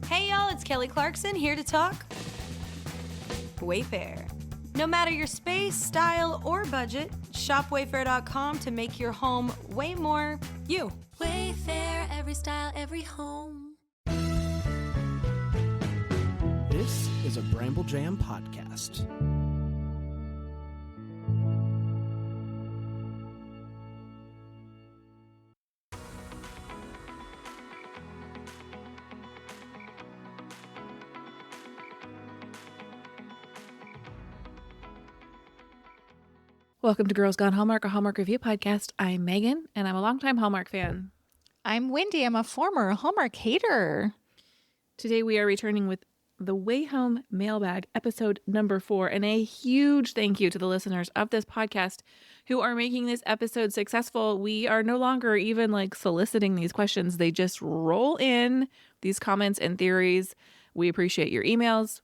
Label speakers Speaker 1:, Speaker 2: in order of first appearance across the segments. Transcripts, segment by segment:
Speaker 1: Hey y'all, it's Kelly Clarkson here to talk Wayfair. No matter your space, style, or budget, shop Wayfair.com to make your home way more you.
Speaker 2: Wayfair, every style, every home.
Speaker 3: This is a Bramble Jam podcast.
Speaker 4: Welcome to Girls Gone Hallmark, a Hallmark review podcast. I'm Megan, and I'm a longtime Hallmark fan.
Speaker 5: I'm Wendy. I'm a former Hallmark hater.
Speaker 4: Today we are returning with The Way Home Mailbag, episode number 4, and a huge thank you to the listeners of this podcast who are making this episode successful. We are no longer even soliciting these questions. They just roll in, these comments and theories. We appreciate your emails,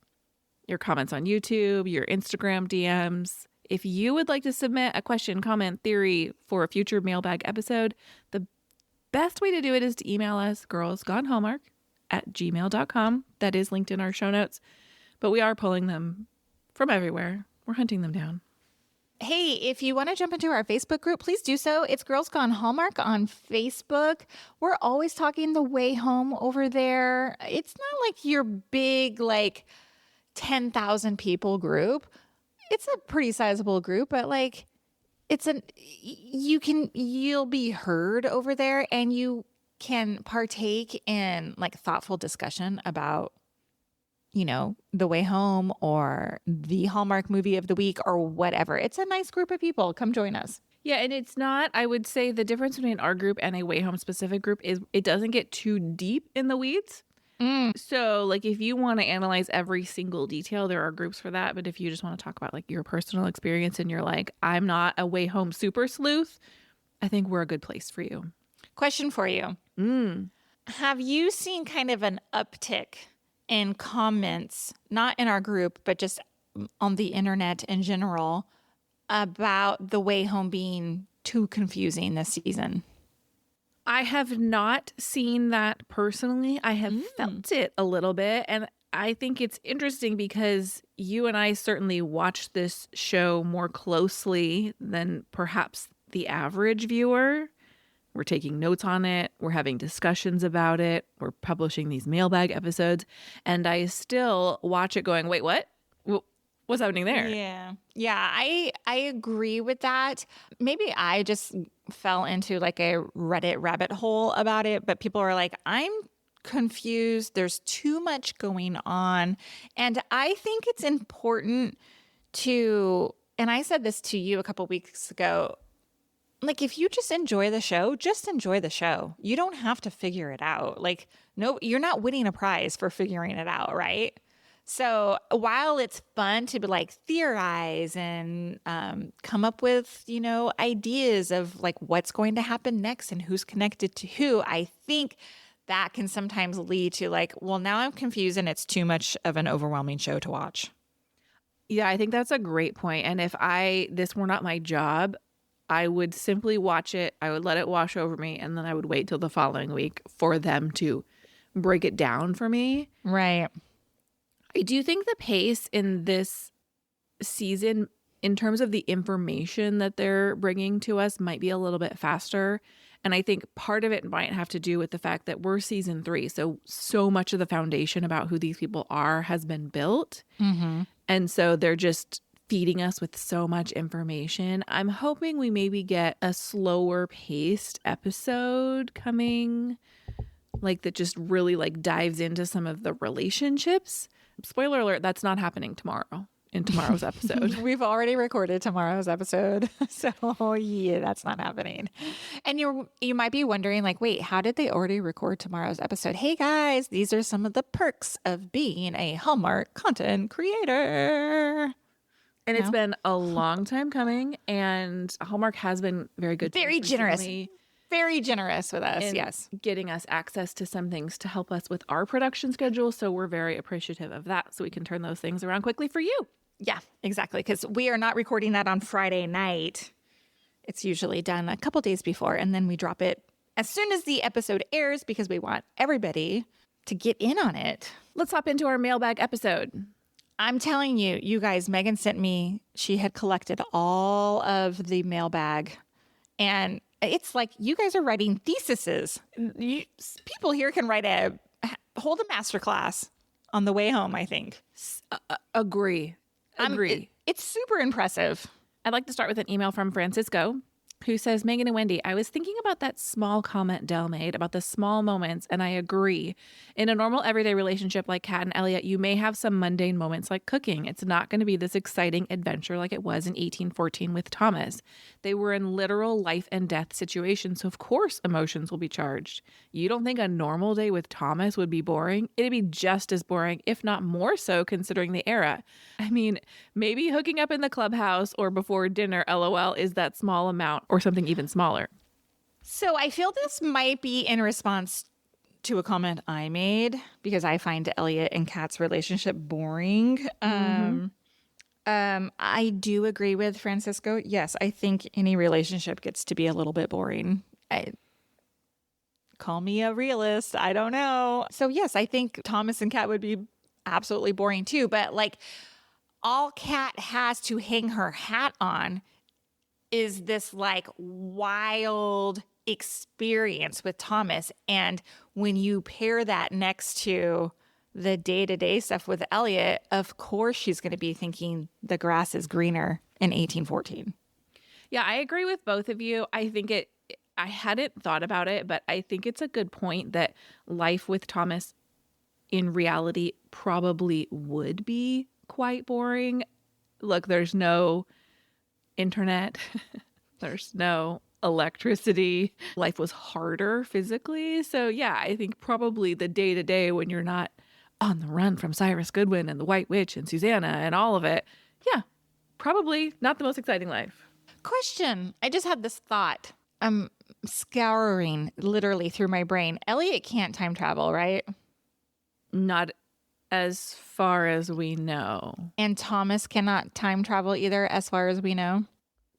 Speaker 4: your comments on YouTube, your Instagram DMs. If you would like to submit a question, comment, theory for a future mailbag episode, the best way to do it is to email us, girlsgonehallmark@gmail.com. That is linked in our show notes. But we are pulling them from everywhere. We're hunting them down.
Speaker 5: Hey, if you want to jump into our Facebook group, please do so. It's Girls Gone Hallmark on Facebook. We're always talking the way home over there. It's not like your big, 10,000 people group. It's a pretty sizable group, but you'll be heard over there, and you can partake in thoughtful discussion about, the way home or the Hallmark movie of the week or whatever. It's a nice group of people. Come join us.
Speaker 4: Yeah, and it's not, I would say the difference between our group and a way home specific group is it doesn't get too deep in the weeds. So if you want to analyze every single detail, there are groups for that. But if you just want to talk about your personal experience and you're I'm not a way home super sleuth, I think we're a good place for you.
Speaker 5: Question for you. Have you seen kind of an uptick in comments, not in our group, but just on the internet in general, about the way home being too confusing this season?
Speaker 4: I have not seen that personally. I have felt it a little bit. And I think it's interesting because you and I certainly watch this show more closely than perhaps the average viewer. We're taking notes on it. We're having discussions about it. We're publishing these mailbag episodes. And I still watch it going, wait, what? What's happening there?
Speaker 5: Yeah, I agree with that. Maybe I just fell into a Reddit rabbit hole about it, but people are I'm confused. There's too much going on. And I think it's important to, and I said this to you a couple weeks ago, if you just enjoy the show, just enjoy the show. You don't have to figure it out. No, you're not winning a prize for figuring it out, right? So while it's fun to theorize and come up with, ideas of what's going to happen next and who's connected to who, I think that can sometimes lead to well, now I'm confused and it's too much of an overwhelming show to watch.
Speaker 4: Yeah, I think that's a great point. And if this were not my job, I would simply watch it. I would let it wash over me. And then I would wait till the following week for them to break it down for me.
Speaker 5: Right.
Speaker 4: I do think the pace in this season, in terms of the information that they're bringing to us, might be a little bit faster. And I think part of it might have to do with the fact that we're season 3. So much of the foundation about who these people are has been built. Mm-hmm. And so they're just feeding us with so much information. I'm hoping we maybe get a slower paced episode coming, that just really dives into some of the relationships. Spoiler alert, that's not happening tomorrow in tomorrow's episode.
Speaker 5: We've already recorded tomorrow's episode. So yeah, that's not happening. And you might be wondering wait, how did they already record tomorrow's episode? Hey guys, these are some of the perks of being a Hallmark content creator.
Speaker 4: And it's been a long time coming, and Hallmark has been very good.
Speaker 5: Very generous. Very generous with us, yes.
Speaker 4: Getting us access to some things to help us with our production schedule. So we're very appreciative of that. So we can turn those things around quickly for you.
Speaker 5: Yeah, exactly. Because we are not recording that on Friday night. It's usually done a couple days before. And then we drop it as soon as the episode airs because we want everybody to get in on it.
Speaker 4: Let's hop into our mailbag episode.
Speaker 5: I'm telling you, you guys, Megan sent me, she had collected all of the mailbag. And it's like you guys are writing theses. People here can hold a masterclass on the way home, I think.
Speaker 4: Agree.
Speaker 5: It's super impressive.
Speaker 4: I'd like to start with an email from Francisco, who says, Megan and Wendy, I was thinking about that small comment Del made about the small moments, and I agree. In a normal everyday relationship like Kat and Elliot, you may have some mundane moments like cooking. It's not going to be this exciting adventure like it was in 1814 with Thomas. They were in literal life and death situations, so of course emotions will be charged. You don't think a normal day with Thomas would be boring? It'd be just as boring, if not more so, considering the era. I mean, maybe hooking up in the clubhouse or before dinner, LOL, is that small amount, or something even smaller.
Speaker 5: So I feel this might be in response to a comment I made because I find Elliot and Kat's relationship boring. I do agree with Francisco. Yes, I think any relationship gets to be a little bit boring. Call me a realist. I don't know. So yes, I think Thomas and Kat would be absolutely boring too. But like all Kat has to hang her hat on is this like wild experience with Thomas. And when you pair that next to the day-to-day stuff with Elliot, of course she's going to be thinking the grass is greener in 1814.
Speaker 4: Yeah, I agree with both of you. I hadn't thought about it, but I think it's a good point that life with Thomas in reality probably would be quite boring. Look, there's no internet. There's no electricity. Life was harder physically. So yeah, I think probably the day-to-day when you're not on the run from Cyrus Goodwin and the White Witch and Susanna and all of it, yeah, probably not the most exciting life.
Speaker 5: Question. I just had this thought. I'm scouring literally through my brain. Elliot can't time travel, right?
Speaker 4: Not as far as we know.
Speaker 5: And Thomas cannot time travel either, as far as we know.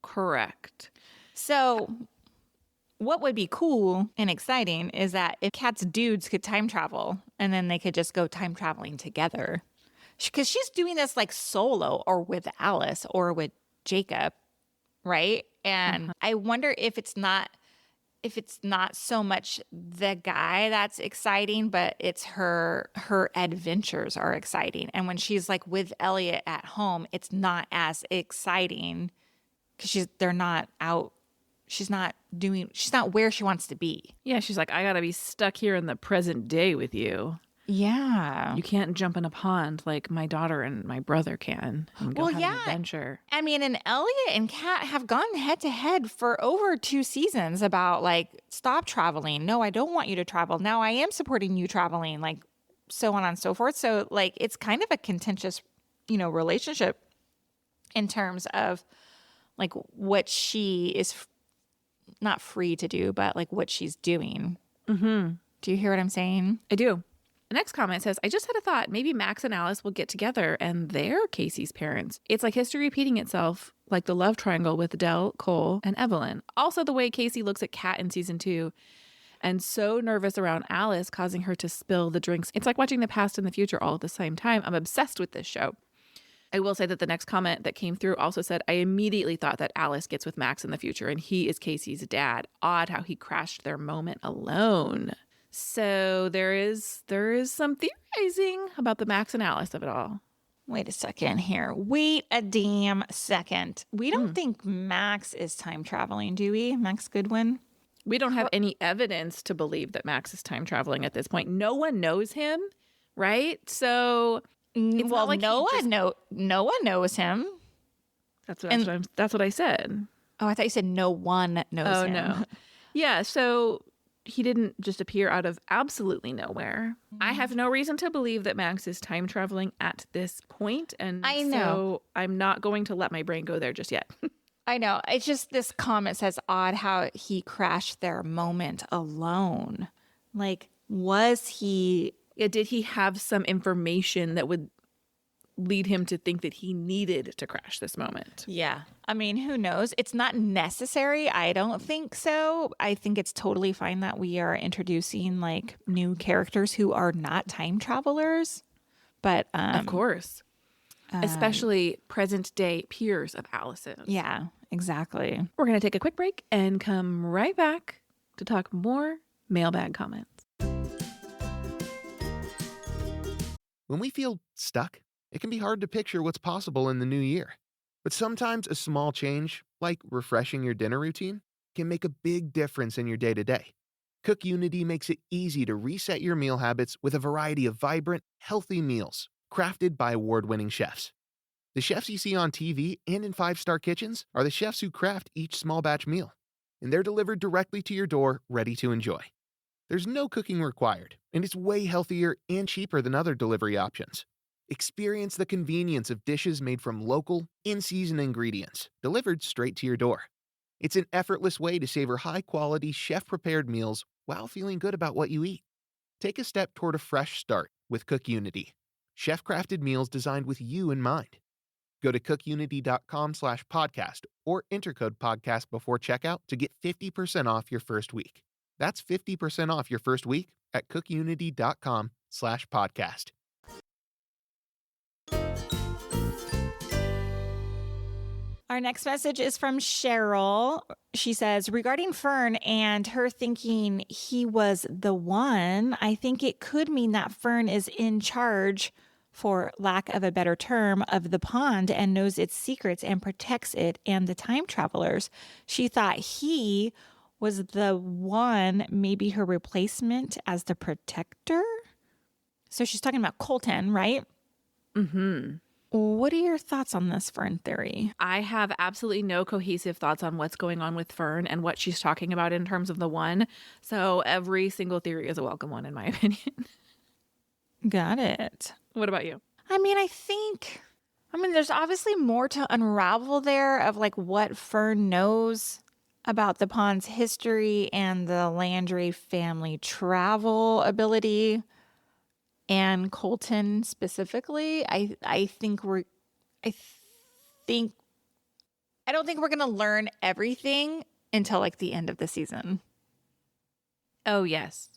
Speaker 4: Correct.
Speaker 5: So what would be cool and exciting is that if Kat's dudes could time travel and then they could just go time traveling together. Because she's doing this like solo or with Alice or with Jacob, right? And I wonder if it's not so much the guy that's exciting, but it's her adventures are exciting. And when she's like with Elliot at home, it's not as exciting because she's not where she wants to be.
Speaker 4: Yeah, she's like, I gotta be stuck here in the present day with you.
Speaker 5: Yeah.
Speaker 4: You can't jump in a pond like my daughter and my brother can and go have an adventure.
Speaker 5: I mean, and Elliot and Kat have gone head to head for over 2 seasons about like, stop traveling. No, I don't want you to travel. Now I am supporting you traveling, like so on and so forth. So like, it's kind of a contentious, relationship in terms of like what she is not free to do, but like what she's doing.
Speaker 4: Mm-hmm.
Speaker 5: Do you hear what I'm saying?
Speaker 4: I do. The next comment says, I just had a thought. Maybe Max and Alice will get together and they're Casey's parents. It's like history repeating itself, like the love triangle with Del, Cole, and Evelyn. Also, the way Casey looks at Kat in season 2 and so nervous around Alice, causing her to spill the drinks. It's like watching the past and the future all at the same time. I'm obsessed with this show. I will say that the next comment that came through also said, I immediately thought that Alice gets with Max in the future and he is Casey's dad. Odd how he crashed their moment alone. So there is some theorizing about the Max and Alice of it all.
Speaker 5: Wait a second here. Wait a damn second. We don't think Max is time traveling, do we? Max Goodwin?
Speaker 4: We don't have any evidence to believe that Max is time traveling at this point. No one knows him, right? So it's
Speaker 5: well,
Speaker 4: not like
Speaker 5: no one knows him.
Speaker 4: That's what I said.
Speaker 5: Oh, I thought you said no one knows him.
Speaker 4: Oh, no. Yeah, so he didn't just appear out of absolutely nowhere. I have no reason to believe that Max is time traveling at this point, and
Speaker 5: I know.
Speaker 4: So I'm not going to let my brain go there just yet.
Speaker 5: I know. It's just this comment says odd how he crashed their moment alone. Like, was he...
Speaker 4: Yeah, did he have some information that would lead him to think that he needed to crash this moment.
Speaker 5: Yeah. I mean, who knows? It's not necessary. I don't think so. I think it's totally fine that we are introducing like new characters who are not time travelers. But
Speaker 4: Of course. Especially present day peers of Allison's.
Speaker 5: yeah, exactly.
Speaker 4: We're going to take a quick break and come right back to talk more mailbag comments.
Speaker 6: When we feel stuck, it can be hard to picture what's possible in the new year. But sometimes a small change, like refreshing your dinner routine, can make a big difference in your day-to-day. Cook Unity makes it easy to reset your meal habits with a variety of vibrant, healthy meals crafted by award-winning chefs. The chefs you see on TV and in five-star kitchens are the chefs who craft each small batch meal, and they're delivered directly to your door, ready to enjoy. There's no cooking required, and it's way healthier and cheaper than other delivery options. Experience the convenience of dishes made from local, in-season ingredients, delivered straight to your door. It's an effortless way to savor high-quality, chef-prepared meals while feeling good about what you eat. Take a step toward a fresh start with Cook Unity. Chef-crafted meals designed with you in mind. Go to cookunity.com/podcast or enter code podcast before checkout to get 50% off your first week. That's 50% off your first week at cookunity.com/podcast.
Speaker 5: Our next message is from Cheryl. She says, regarding Fern and her thinking he was the one, I think it could mean that Fern is in charge, for lack of a better term, of the pond and knows its secrets and protects it and the time travelers. She thought he was the one, maybe her replacement as the protector. So she's talking about Colton, right?
Speaker 4: Mm-hmm.
Speaker 5: What are your thoughts on this Fern theory?
Speaker 4: I have absolutely no cohesive thoughts on what's going on with Fern and what she's talking about in terms of the one. So every single theory is a welcome one, in my opinion.
Speaker 5: Got it.
Speaker 4: What about you?
Speaker 5: I mean, there's obviously more to unravel there of like what Fern knows about the pond's history and the Landry family travel ability. And Colton specifically, I don't think we're going to learn everything until like the end of the season.
Speaker 4: Oh, yes.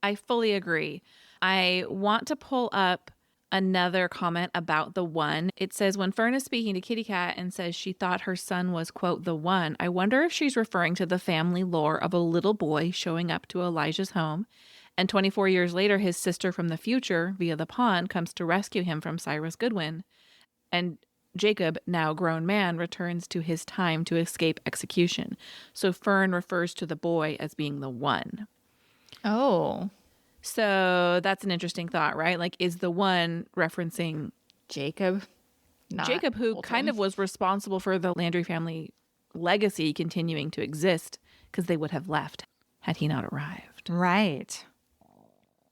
Speaker 4: I fully agree. I want to pull up another comment about the one. It says, when Fern is speaking to Kitty Cat and says she thought her son was, quote, the one, I wonder if she's referring to the family lore of a little boy showing up to Elijah's home. And 24 years later, his sister from the future, via the pond, comes to rescue him from Cyrus Goodwin. And Jacob, now grown man, returns to his time to escape execution. So Fern refers to the boy as being the one.
Speaker 5: Oh.
Speaker 4: So that's an interesting thought, right? Like, is the one referencing
Speaker 5: Jacob?
Speaker 4: Jacob, who
Speaker 5: Colton.
Speaker 4: kind of was responsible for the Landry family legacy continuing to exist, because they would have left had he not arrived.
Speaker 5: Right.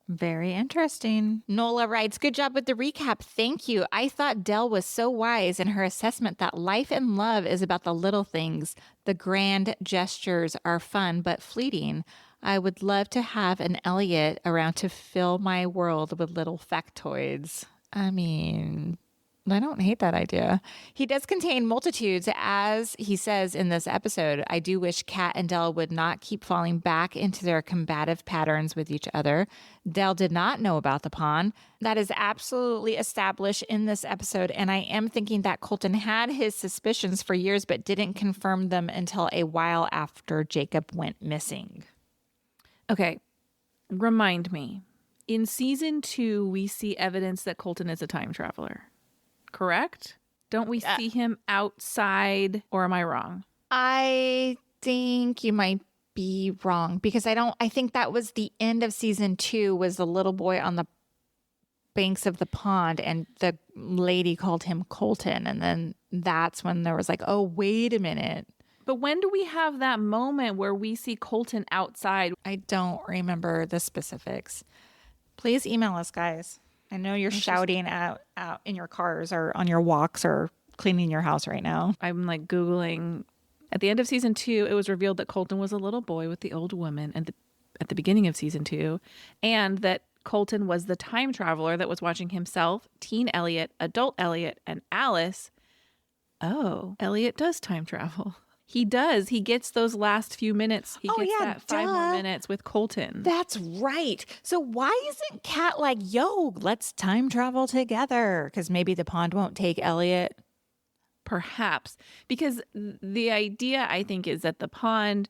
Speaker 5: Very interesting. Nola writes, good job with the recap. Thank you. I thought Dell was so wise in her assessment that life and love is about the little things. The grand gestures are fun but fleeting. I would love to have an Elliot around to fill my world with little factoids. I mean, I don't hate that idea. He does contain multitudes, as he says in this episode. I do wish Kat and Dell would not keep falling back into their combative patterns with each other. Dell did not know about the pond. That is absolutely established in this episode, and I am thinking that Colton had his suspicions for years but didn't confirm them until a while after Jacob went missing.
Speaker 4: Okay, remind me. In season 2, we see evidence that Colton is a time traveler. Correct? Don't we see him outside, or am I wrong?
Speaker 5: I think you might be wrong because I think that was the end of season 2 was the little boy on the banks of the pond and the lady called him Colton. And then that's when there was like, oh, wait a minute.
Speaker 4: But when do we have that moment where we see Colton outside?
Speaker 5: I don't remember the specifics. Please email us, guys. I know you're shouting out in your cars or on your walks or cleaning your house right now.
Speaker 4: I'm like Googling. At the end of season 2, it was revealed that Colton was a little boy with the old woman at the beginning of season 2, and that Colton was the time traveler that was watching himself, teen Elliot, adult Elliot, and Alice. Oh, Elliot does time travel. He does. He gets those last few minutes. He gets that 5 more minutes with Colton.
Speaker 5: That's right. So why isn't Kat like, yo, let's time travel together? Because maybe the pond won't take Elliot.
Speaker 4: Perhaps. Because the idea, I think, is that the pond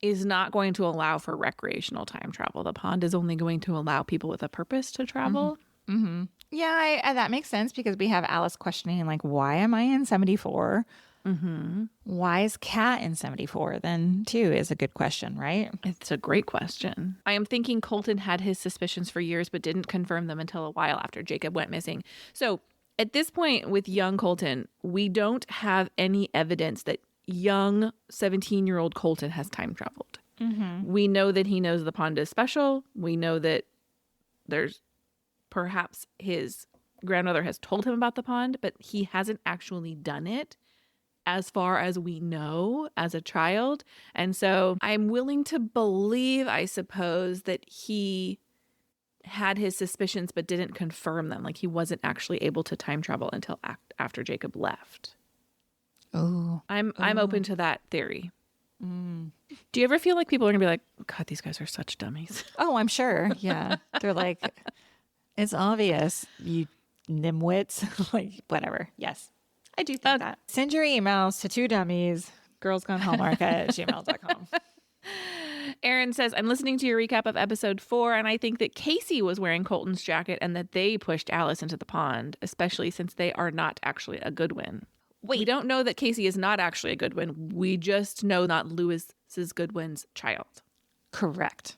Speaker 4: is not going to allow for recreational time travel. The pond is only going to allow people with a purpose to travel.
Speaker 5: Mm-hmm. Yeah, that makes sense because we have Alice questioning, like, why am I in 74?
Speaker 4: Mm-hmm.
Speaker 5: Why is Kat in 74 then, too, is a good question, right?
Speaker 4: It's a great question. I am thinking Colton had his suspicions for years, but didn't confirm them until a while after Jacob went missing. So at this point with young Colton, we don't have any evidence that young 17-year-old Colton has time traveled.
Speaker 5: Mm-hmm.
Speaker 4: We know that he knows the pond is special. We know that there's perhaps his grandmother has told him about the pond, but he hasn't actually done it as far as we know as a child. And so I'm willing to believe, I suppose, that he had his suspicions but didn't confirm them. Like he wasn't actually able to time travel until after Jacob left.
Speaker 5: Oh,
Speaker 4: I'm open to that theory.
Speaker 5: Mm.
Speaker 4: Do you ever feel like people are gonna be like, God, these guys are such dummies?
Speaker 5: Oh, I'm sure. Yeah. They're like, it's obvious, you nimwits. Like, whatever. Yes. I do think that. Send your emails to 2dummies, girlsgonehallmark@gmail.com.
Speaker 4: Aaron says, I'm listening to your recap of episode 4, and I think that Casey was wearing Colton's jacket and that they pushed Alice into the pond, especially since they are not actually a Goodwin.
Speaker 5: Wait.
Speaker 4: We don't know that Casey is not actually a Goodwin. We just know not Lewis's Goodwin's child.
Speaker 5: Correct.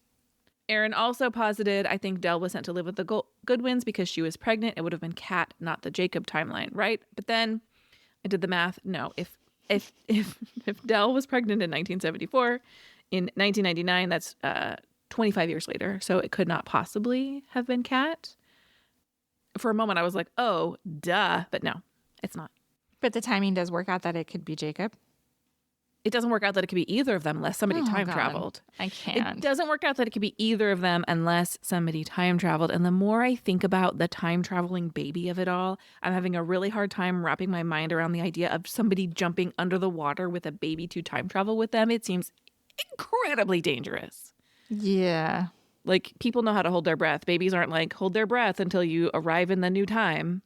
Speaker 4: Aaron also posited, I think Dell was sent to live with the Goodwins because she was pregnant. It would have been Kat, not the Jacob timeline, right? But then I did the math. No, if Dell was pregnant in 1974, in 1999, that's 25 years later. So it could not possibly have been Kat. For a moment, I was like, oh, duh. But no, it's not.
Speaker 5: But the timing does work out that it could be Jacob.
Speaker 4: It doesn't work out that it could be either of them unless somebody time traveled.
Speaker 5: I can't.
Speaker 4: It doesn't work out that it could be either of them unless somebody time traveled. And the more I think about the time traveling baby of it all, I'm having a really hard time wrapping my mind around the idea of somebody jumping under the water with a baby to time travel with them. It seems incredibly dangerous.
Speaker 5: Yeah.
Speaker 4: Like, people know how to hold their breath. Babies aren't like, hold their breath until you arrive in the new time.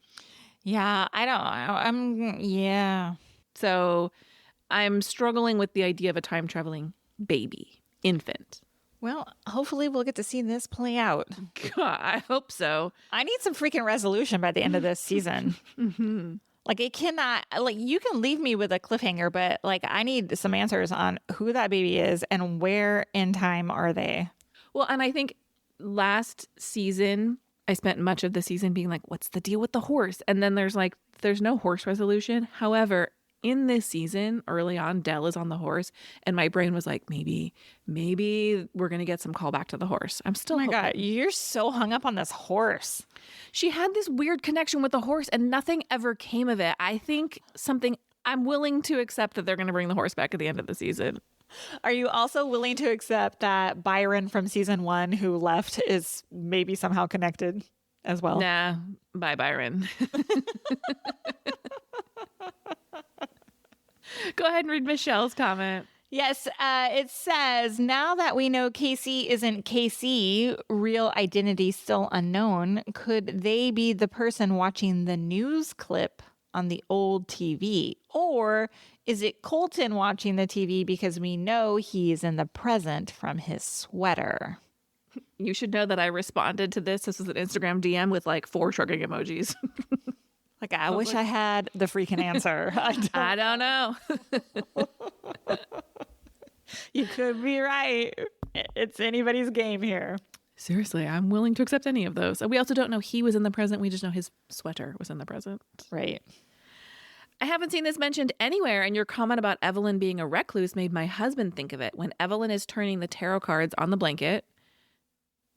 Speaker 5: Yeah, I don't. Yeah.
Speaker 4: So I'm struggling with the idea of a time traveling baby, infant.
Speaker 5: Well, hopefully we'll get to see this play out.
Speaker 4: God, I hope so.
Speaker 5: I need some freaking resolution by the end of this season.
Speaker 4: Mm-hmm.
Speaker 5: Like, it cannot, like, you can leave me with a cliffhanger, but like, I need some answers on who that baby is and where in time are they.
Speaker 4: Well, and I think last season, I spent much of the season being like, what's the deal with the horse? And then there's no horse resolution. However, in this season, early on, Dell is on the horse, and my brain was like, maybe we're going to get some callback to the horse. I'm still hoping.
Speaker 5: God, you're so hung up on this horse.
Speaker 4: She had this weird connection with the horse, and nothing ever came of it. I think I'm willing to accept that they're going to bring the horse back at the end of the season.
Speaker 5: Are you also willing to accept that Byron from season 1 who left is maybe somehow connected as well?
Speaker 4: Nah, bye, Byron. Go ahead and read Michelle's comment.
Speaker 5: Yes, it says, now that we know Casey isn't Casey, real identity still unknown, could they be the person watching the news clip on the old TV? Or is it Colton watching the TV because we know he's in the present from his sweater?
Speaker 4: You should know that I responded to this. This was an Instagram DM with like 4 shrugging emojis.
Speaker 5: Like, I wish I had the freaking answer.
Speaker 4: I don't know.
Speaker 5: You could be right. It's anybody's game here.
Speaker 4: Seriously, I'm willing to accept any of those. We also don't know he was in the present. We just know his sweater was in the present.
Speaker 5: Right.
Speaker 4: I haven't seen this mentioned anywhere, and your comment about Evelyn being a recluse made my husband think of it. When Evelyn is turning the tarot cards on the blanket,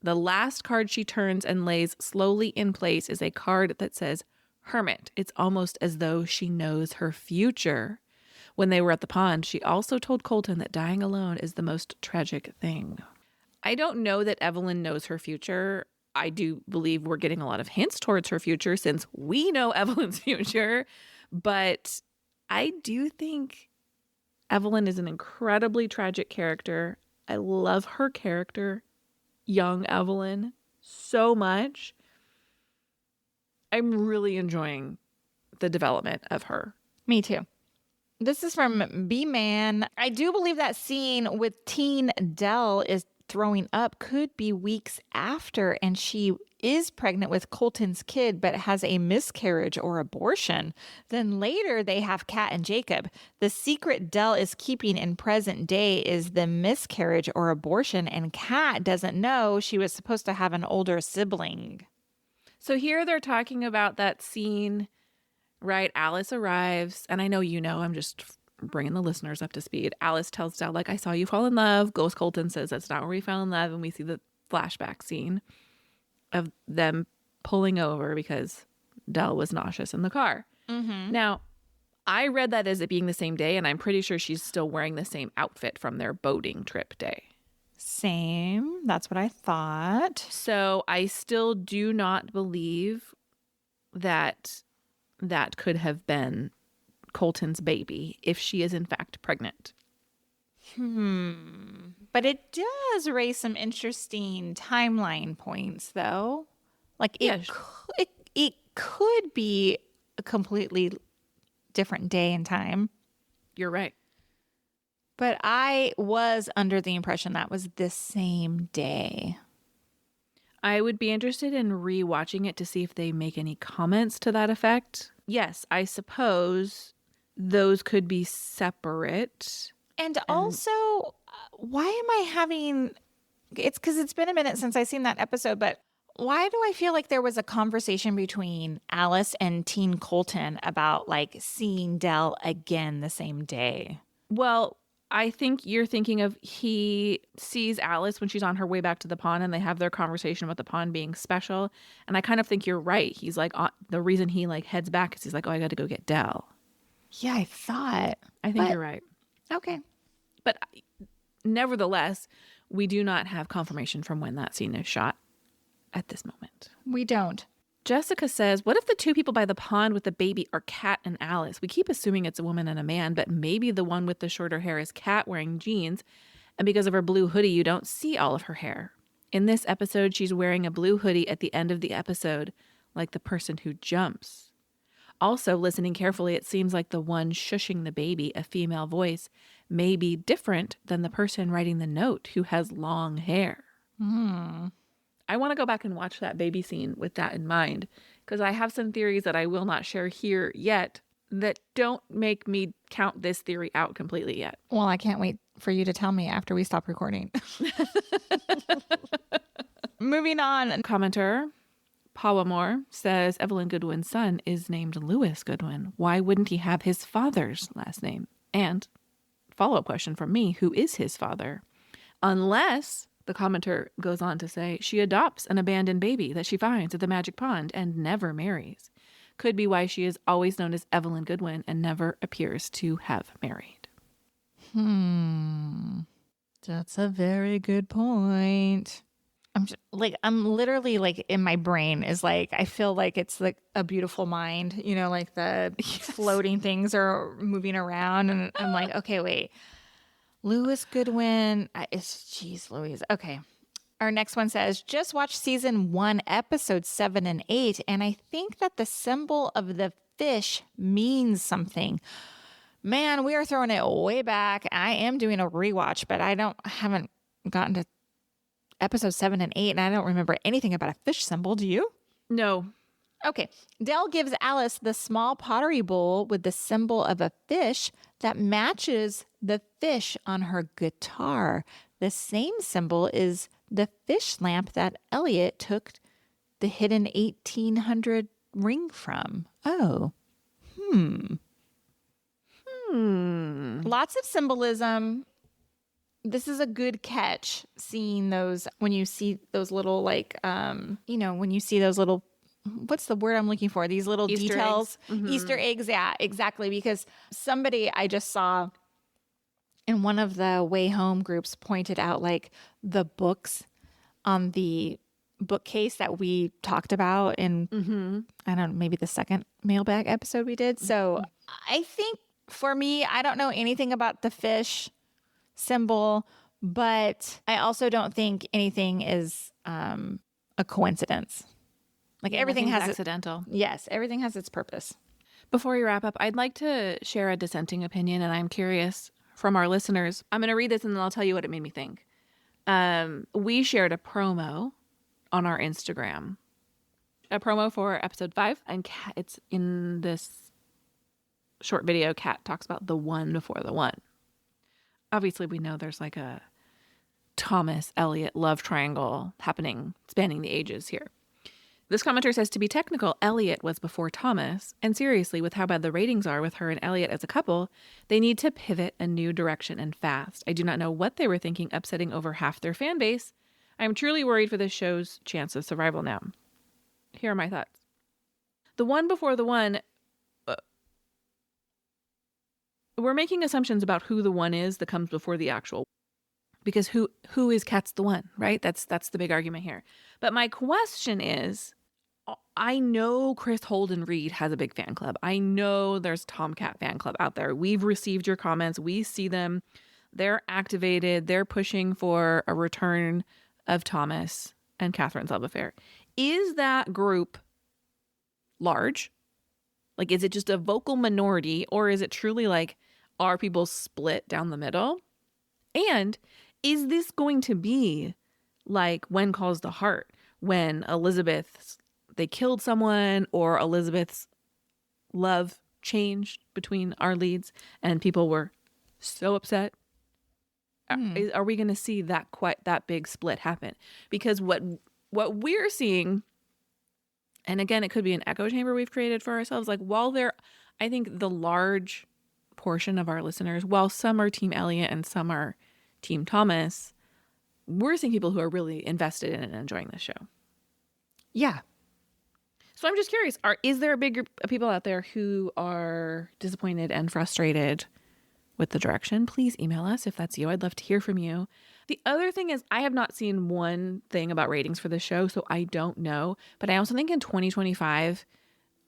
Speaker 4: the last card she turns and lays slowly in place is a card that says Hermit. It's almost as though she knows her future. When they were at the pond, she also told Colton that dying alone is the most tragic thing. I don't know that Evelyn knows her future. I do believe we're getting a lot of hints towards her future since we know Evelyn's future. But I do think Evelyn is an incredibly tragic character. I love her character, young Evelyn, so much. I'm really enjoying the development of her.
Speaker 5: Me too. This is from B-Man. I do believe that scene with teen Dell is throwing up could be weeks after, and she is pregnant with Colton's kid, but has a miscarriage or abortion. Then later they have Kat and Jacob. The secret Dell is keeping in present day is the miscarriage or abortion, and Kat doesn't know she was supposed to have an older sibling.
Speaker 4: So here they're talking about that scene, right? Alice arrives, and I know you know, I'm just bringing the listeners up to speed. Alice tells Dell, like, I saw you fall in love. Ghost Colton says that's not where we fell in love, and we see the flashback scene of them pulling over because Dell was nauseous in the car.
Speaker 5: Mm-hmm.
Speaker 4: Now, I read that as it being the same day, and I'm pretty sure she's still wearing the same outfit from their boating trip day.
Speaker 5: Same. That's what I thought.
Speaker 4: So I still do not believe that that could have been Colton's baby if she is in fact pregnant.
Speaker 5: But it does raise some interesting timeline points, though. Like it could be a completely different day and time.
Speaker 4: You're right.
Speaker 5: But I was under the impression that was the same day.
Speaker 4: I would be interested in rewatching it to see if they make any comments to that effect. Yes, I suppose those could be separate.
Speaker 5: And also, why am I having... It's because it's been a minute since I've seen that episode, but why do I feel like there was a conversation between Alice and Teen Colton about, like, seeing Dell again the same day?
Speaker 4: Well, I think you're thinking of he sees Alice when she's on her way back to the pond and they have their conversation about the pond being special. And I kind of think you're right. He's like, the reason he like heads back is he's like, oh, I got to go get Dell.
Speaker 5: Yeah, I thought.
Speaker 4: I think you're right.
Speaker 5: Okay.
Speaker 4: But nevertheless, we do not have confirmation from when that scene is shot at this moment.
Speaker 5: We don't.
Speaker 4: Jessica says, what if the two people by the pond with the baby are Kat and Alice? We keep assuming it's a woman and a man, but maybe the one with the shorter hair is Kat wearing jeans, and because of her blue hoodie, you don't see all of her hair. In this episode, she's wearing a blue hoodie at the end of the episode, like the person who jumps. Also, listening carefully, it seems like the one shushing the baby, a female voice, may be different than the person writing the note who has long hair. I want to go back and watch that baby scene with that in mind, because I have some theories that I will not share here yet that don't make me count this theory out completely yet.
Speaker 5: Well, I can't wait for you to tell me after we stop recording. Moving on.
Speaker 4: Commenter Pawamore says Evelyn Goodwin's son is named Lewis Goodwin. Why wouldn't he have his father's last name? And follow-up question from me, who is his father? Unless... The commenter goes on to say, she adopts an abandoned baby that she finds at the magic pond and never marries. Could be why she is always known as Evelyn Goodwin and never appears to have married.
Speaker 5: That's a very good point. I'm literally like in my brain is like, I feel like it's like a beautiful mind, you know, like the floating things are moving around and I'm like, okay, wait. Lewis Goodwin. Jeez Louise. Okay. Our next one says, just watched season 1, episode 7 and 8, and I think that the symbol of the fish means something. Man, we are throwing it way back. I am doing a rewatch, but I haven't gotten to episode 7 and 8, and I don't remember anything about a fish symbol. Do you?
Speaker 4: No.
Speaker 5: Okay. Dell gives Alice the small pottery bowl with the symbol of a fish that matches the fish on her guitar. The same symbol is the fish lamp that Elliot took the hidden 1800 ring from. Oh. Lots of symbolism. This is a good catch, seeing those, when you see those little, like, when you see those little, what's the word I'm looking for? These little
Speaker 4: Easter
Speaker 5: details.
Speaker 4: eggs. Mm-hmm.
Speaker 5: Easter eggs, yeah, exactly. Because somebody I just saw in one of the Way Home groups pointed out, like, the books on the bookcase that we talked about in, I don't know, maybe the second mailbag episode we did. So I think for me, I don't know anything about the fish symbol, but I also don't think anything is a coincidence. Like everything has
Speaker 4: accidental.
Speaker 5: Yes, everything has its purpose.
Speaker 4: Before we wrap up, I'd like to share a dissenting opinion, and I'm curious from our listeners. I'm going to read this and then I'll tell you what it made me think. We shared a promo on our Instagram, a promo for episode 5, and it's in this short video. Kat talks about the one before the one. Obviously, we know there's like a Thomas Elliot love triangle happening, spanning the ages here. This commenter says, to be technical, Elliot was before Thomas, and seriously, with how bad the ratings are with her and Elliot as a couple, they need to pivot a new direction and fast. I do not know what they were thinking, upsetting over half their fan base. I am truly worried for this show's chance of survival now. Here are my thoughts. The one before the one, we're making assumptions about who the one is that comes before the actual. Because who is Kat's the one, right? That's the big argument here. But my question is, I know Chris Holden Reed has a big fan club. I know there's Tomcat fan club out there. We've received your comments. We see them. They're activated. They're pushing for a return of Thomas and Catherine's love affair. Is that group large? Like, is it just a vocal minority, or is it truly like, are people split down the middle? And is this going to be like When Calls the Heart, when they killed someone, or Elizabeth's love changed between our leads and people were so upset? Are we going to see that big split happen? Because what we're seeing, and again, it could be an echo chamber we've created for ourselves. Like, I think the large portion of our listeners, while some are Team Elliot and some are Team Thomas, we're seeing people who are really invested in and enjoying this show.
Speaker 5: Yeah.
Speaker 4: So I'm just curious, is there a big group of people out there who are disappointed and frustrated with the direction? Please email us if that's you. I'd love to hear from you. The other thing is, I have not seen one thing about ratings for this show, so I don't know. But I also think in 2025,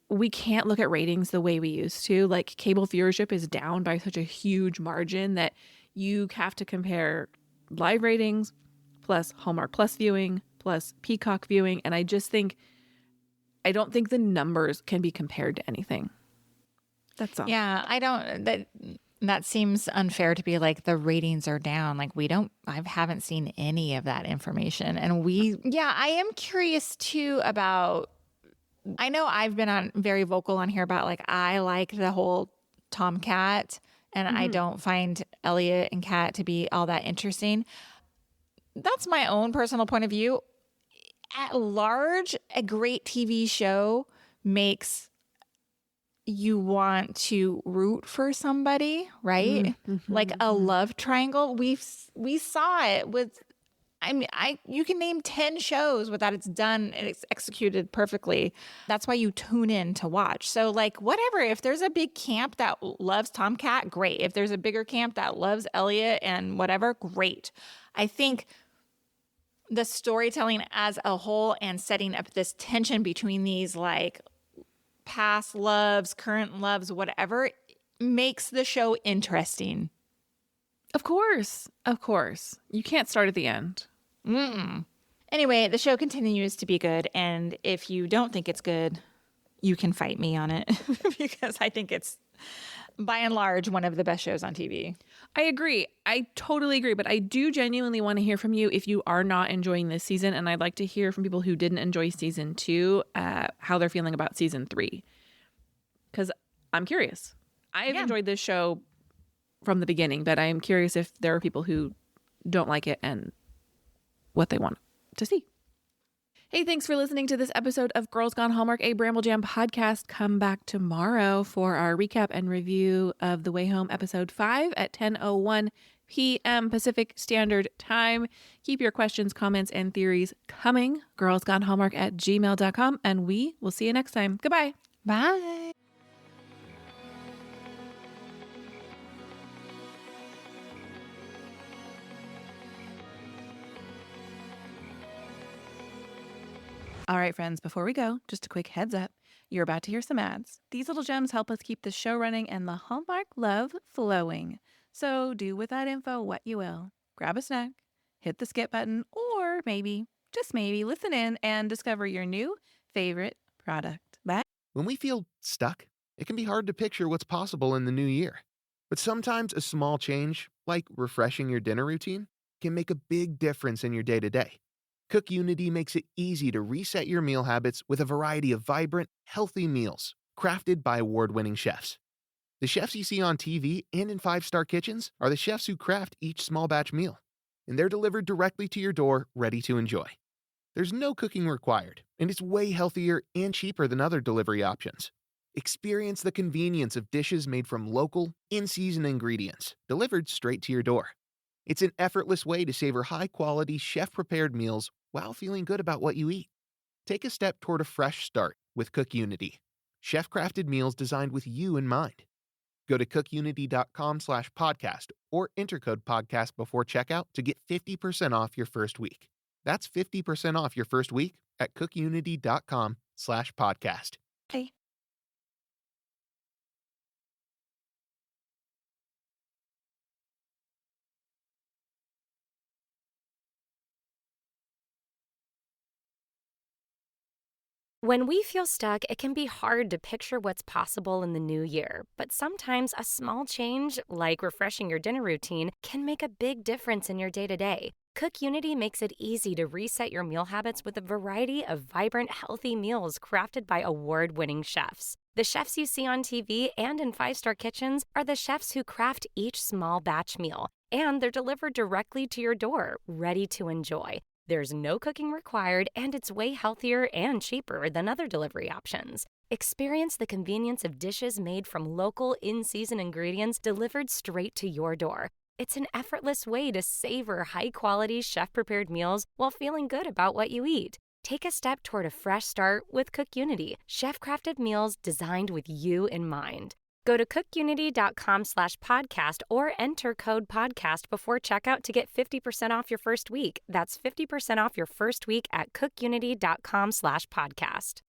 Speaker 4: we can't look at ratings the way we used to. Like, cable viewership is down by such a huge margin that you have to compare live ratings plus Hallmark Plus viewing plus Peacock viewing. And I don't think the numbers can be compared to anything. That's all.
Speaker 5: Yeah, that seems unfair to be like the ratings are down. Like, I haven't seen any of that information. And I am curious too about, I know I've been very vocal on here about like, I like the whole Tomcat, and I don't find Elliot and Kat to be all that interesting. That's my own personal point of view. At large, a great TV show makes you want to root for somebody, right? Like a love triangle. We saw it with, you can name 10 shows with that it's done and it's executed perfectly. That's why you tune in to watch. So like, whatever, if there's a big camp that loves Tomcat, great. If there's a bigger camp that loves Elliot and whatever, great. I think the storytelling as a whole and setting up this tension between these like past loves, current loves, whatever, makes the show interesting.
Speaker 4: Of course. You can't start at the end.
Speaker 5: Anyway, the show continues to be good. And if you don't think it's good, you can fight me on it because I think it's, by and large, one of the best shows on TV.
Speaker 4: I agree. I totally agree. But I do genuinely want to hear from you if you are not enjoying this season. And I'd like to hear from people who didn't enjoy season 2, how they're feeling about season 3. Because I'm curious. I have enjoyed this show from the beginning, but I am curious if there are people who don't like it and what they want to see. Hey, thanks for listening to this episode of Girls Gone Hallmark, a Bramble Jam podcast. Come back tomorrow for our recap and review of The Way Home episode 5 at 10:01 p.m. Pacific Standard Time. Keep your questions, comments, and theories coming. girlsgonehallmark@gmail.com, and we will see you next time. Goodbye.
Speaker 5: Bye.
Speaker 4: All right, friends, before we go, just a quick heads up. You're about to hear some ads. These little gems help us keep the show running and the Hallmark love flowing. So do with that info what you will. Grab a snack, hit the skip button, or maybe, just maybe, listen in and discover your new favorite product. Bye.
Speaker 6: When we feel stuck, it can be hard to picture what's possible in the new year. But sometimes a small change, like refreshing your dinner routine, can make a big difference in your day-to-day. Cook Unity makes it easy to reset your meal habits with a variety of vibrant, healthy meals crafted by award-winning chefs. The chefs you see on TV and in five-star kitchens are the chefs who craft each small batch meal, and they're delivered directly to your door, ready to enjoy. There's no cooking required, and it's way healthier and cheaper than other delivery options. Experience the convenience of dishes made from local, in-season ingredients, delivered straight to your door. It's an effortless way to savor high-quality, chef-prepared meals while feeling good about what you eat. Take a step toward a fresh start with Cook Unity. Chef-crafted meals designed with you in mind. Go to cookunity.com/podcast or enter code podcast before checkout to get 50% off your first week. That's 50% off your first week at cookunity.com/podcast.
Speaker 4: Hey.
Speaker 7: When we feel stuck, it can be hard to picture what's possible in the new year, but sometimes a small change, like refreshing your dinner routine, can make a big difference in your day-to-day. Cook Unity makes it easy to reset your meal habits with a variety of vibrant, healthy meals crafted by award-winning chefs. The chefs you see on TV and in five-star kitchens are the chefs who craft each small batch meal, and they're delivered directly to your door, ready to enjoy. There's no cooking required, and it's way healthier and cheaper than other delivery options. Experience the convenience of dishes made from local, in-season ingredients delivered straight to your door. It's an effortless way to savor high-quality, chef-prepared meals while feeling good about what you eat. Take a step toward a fresh start with Cook Unity, chef-crafted meals designed with you in mind. Go to cookunity.com/podcast or enter code podcast before checkout to get 50% off your first week. That's 50% off your first week at cookunity.com/podcast.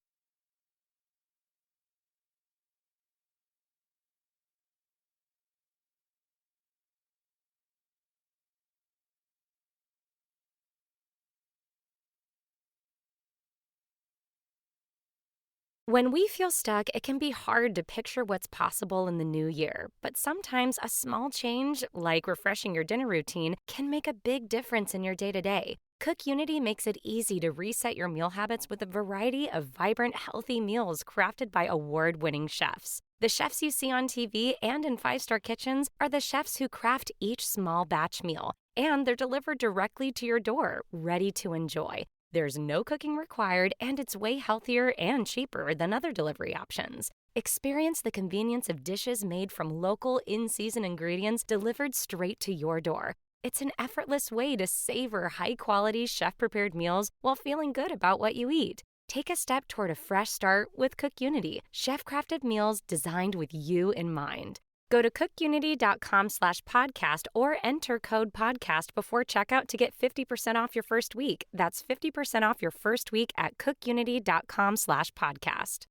Speaker 7: When we feel stuck, it can be hard to picture what's possible in the new year, but sometimes a small change, like refreshing your dinner routine, can make a big difference in your day-to-day. Cook Unity makes it easy to reset your meal habits with a variety of vibrant, healthy meals crafted by award-winning chefs. The chefs you see on TV and in five-star kitchens are the chefs who craft each small batch meal, and they're delivered directly to your door, ready to enjoy. There's no cooking required, and it's way healthier and cheaper than other delivery options. Experience the convenience of dishes made from local, in-season ingredients delivered straight to your door. It's an effortless way to savor high-quality, chef-prepared meals while feeling good about what you eat. Take a step toward a fresh start with Cook Unity, chef-crafted meals designed with you in mind. Go to cookunity.com/podcast or enter code podcast before checkout to get 50% off your first week. That's 50% off your first week at cookunity.com/podcast.